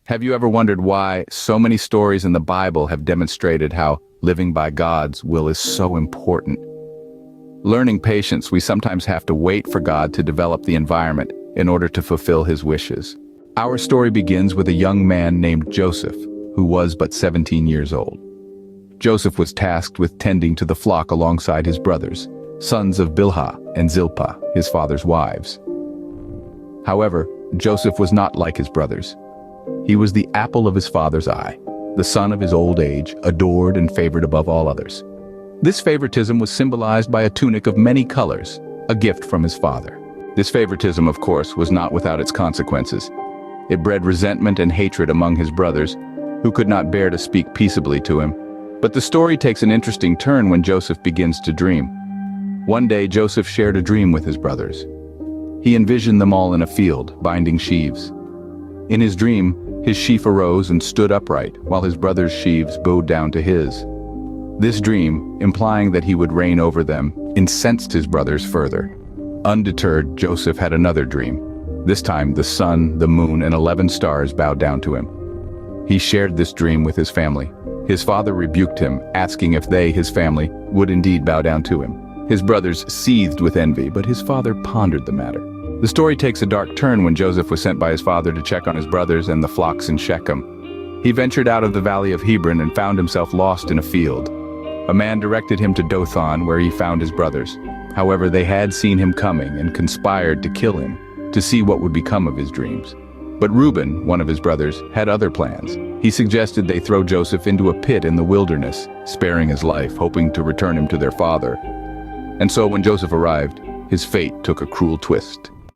Have you ever wondered why so many stories in the Bible have demonstrated how living by God's will is so important? Learning patience, we sometimes have to wait for God to develop the environment in order to fulfill his wishes. Our story begins with a young man named Joseph, who was but 17 years old. Joseph was tasked with tending to the flock alongside his brothers, sons of Bilhah and Zilpah, his father's wives. However, Joseph was not like his brothers. He was the apple of his father's eye, the son of his old age, adored and favored above all others. This favoritism was symbolized by a tunic of many colors, a gift from his father. This favoritism, of course, was not without its consequences. It bred resentment and hatred among his brothers, who could not bear to speak peaceably to him. But the story takes an interesting turn when Joseph begins to dream. One day, Joseph shared a dream with his brothers. He envisioned them all in a field, binding sheaves. In his dream, his sheaf arose and stood upright, while his brothers' sheaves bowed down to his. This dream, implying that he would reign over them, incensed his brothers further. Undeterred, Joseph had another dream. This time, the sun, the moon, and 11 stars bowed down to him. He shared this dream with his family. His father rebuked him, asking if they, his family, would indeed bow down to him. His brothers seethed with envy, but his father pondered the matter. The story takes a dark turn when Joseph was sent by his father to check on his brothers and the flocks in Shechem. He ventured out of the valley of Hebron and found himself lost in a field. A man directed him to Dothan, where he found his brothers. However, they had seen him coming and conspired to kill him, to see what would become of his dreams. But Reuben, one of his brothers, had other plans. He suggested they throw Joseph into a pit in the wilderness, sparing his life, hoping to return him to their father. And so when Joseph arrived, his fate took a cruel twist.